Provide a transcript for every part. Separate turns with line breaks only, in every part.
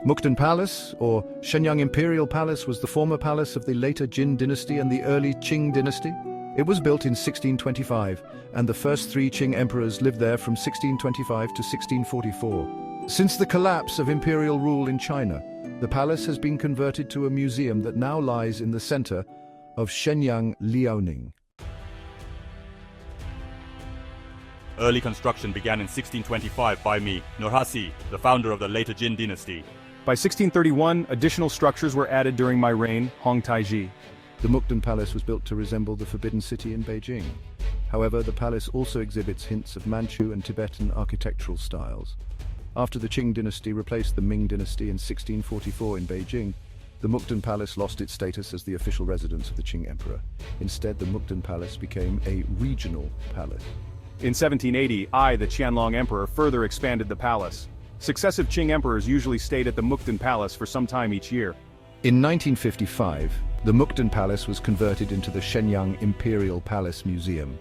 Mukden Palace, or Shenyang Imperial Palace, was the former palace of the later Qing Dynasty and the early Qing Dynasty. It was built in 1625, and the first three Qing emperors lived there from 1625 to 1644. Since the collapse of imperial rule in China, the palace has been converted to a museum that now lies in the center of Shenyang, Liaoning.
Early construction began in 1625 by me, Nurhaci, the founder of the later Qing Dynasty.
By 1631, additional structures were added during my reign, Hong Taiji.
The Mukden Palace was built to resemble the Forbidden City in Beijing. However, the palace also exhibits hints of Manchu and Tibetan architectural styles. After the Qing Dynasty replaced the Ming Dynasty in 1644 in Beijing, the Mukden Palace lost its status as the official residence of the Qing Emperor. Instead, the Mukden Palace became a regional palace.
In 1780, I, the Qianlong Emperor, further expanded the palace. Successive Qing emperors usually stayed at the Mukden Palace for some time each year.
In 1955, the Mukden Palace was converted into the Shenyang Imperial Palace Museum.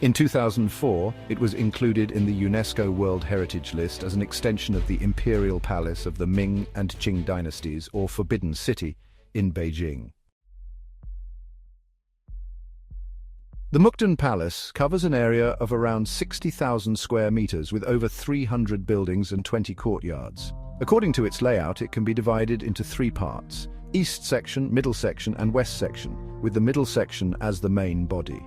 In 2004, it was included in the UNESCO World Heritage List as an extension of the Imperial Palace of the Ming and Qing dynasties, or Forbidden City, in Beijing. The Mukden Palace covers an area of around 60,000 square meters with over 300 buildings and 20 courtyards. According to its layout, it can be divided into three parts: East section, Middle section, and West section, with the middle section as the main body.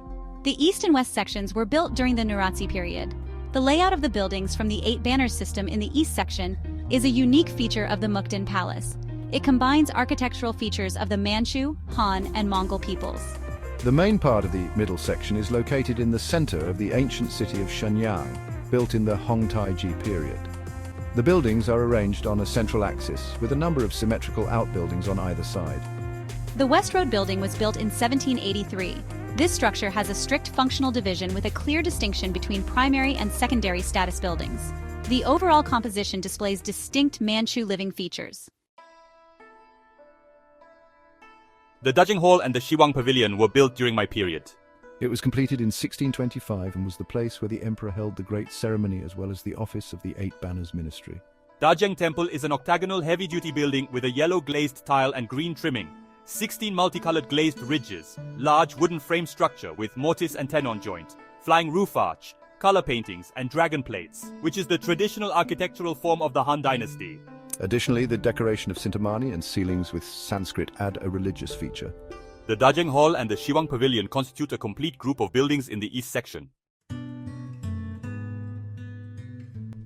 The East and West sections were built during the Nurhaci period. The layout of the buildings from the 8 banners system in the East section is a unique feature of the Mukden Palace. It combines architectural features of the Manchu, Han, and Mongol peoples.
The main part of the middle section is located in the center of the ancient city of Shenyang, built in the Hong Taiji period. The buildings are arranged on a central axis, with a number of symmetrical outbuildings on either side.
The West Road building was built in 1783. This structure has a strict functional division with a clear distinction between primary and secondary status buildings. The overall composition displays distinct Manchu living features.
The Dajing Hall and the Shiwang Pavilion were built during my period.
It was completed in 1625 and was the place where the emperor held the great ceremony as well as the office of the 8 Banners Ministry.
Dajing Temple is an octagonal heavy-duty building with a yellow glazed tile and green trimming, 16 multicolored glazed ridges, large wooden frame structure with mortise and tenon joint, flying roof arch, color paintings, and dragon plates, which is the traditional architectural form of the Han Dynasty.
Additionally, the decoration of Sintamani and ceilings with Sanskrit add a religious feature.
The Dajing Hall and the Shiwang Pavilion constitute a complete group of buildings in the East section.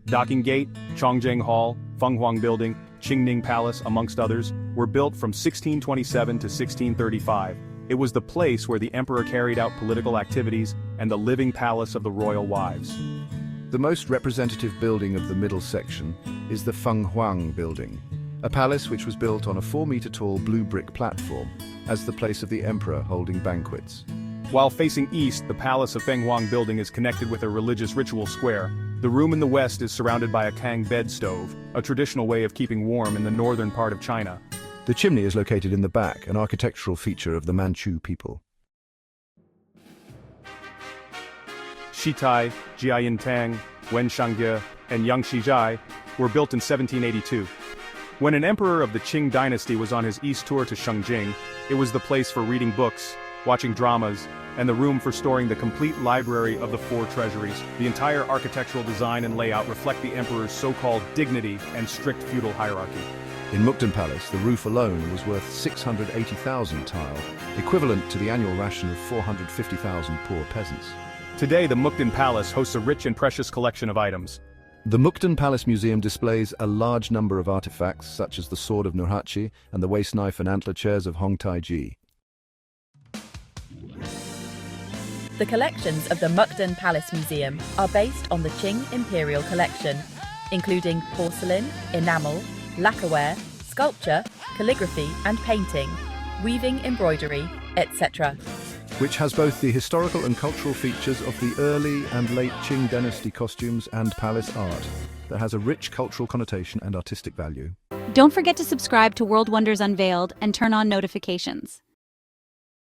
Docking Gate, Chongjiang Hall, Fenghuang Building, Qingning Palace, amongst others, were built from 1627 to 1635. It was the place where the emperor carried out political activities and the living palace of the royal wives.
The most representative building of the middle section is the Fenghuang Building, a palace which was built on a 4-meter-tall blue brick platform as the place of the emperor holding banquets.
While facing east, the palace of Fenghuang Building is connected with a religious ritual square. The room in the west is surrounded by a kang bed stove, a traditional way of keeping warm in the northern part of China.
The chimney is located in the back, an architectural feature of the Manchu people.
Shitai, Jiayintang, Wenshangye, and Yangshijai were built in 1782. When an emperor of the Qing Dynasty was on his east tour to Shengjing, it was the place for reading books, watching dramas, and the room for storing the complete library of the 4 treasuries. The entire architectural design and layout reflect the emperor's so-called dignity and strict feudal hierarchy.
In Mukden Palace, the roof alone was worth 680,000 tile, equivalent to the annual ration of 450,000 poor peasants.
Today, the Mukden Palace hosts a rich and precious collection of items.
The Mukden Palace Museum displays a large number of artifacts, such as the sword of Nurhaci and the waist knife and antler chairs of Hong Taiji.
The collections of the Mukden Palace Museum are based on the Qing Imperial Collection, including porcelain, enamel, lacquerware, sculpture, calligraphy and painting, weaving, embroidery, etc.,
which has both the historical and cultural features of the early and late Qing Dynasty costumes and palace art that has a rich cultural connotation and artistic value.
Don't forget to subscribe to World Wonders Unveiled and turn on notifications.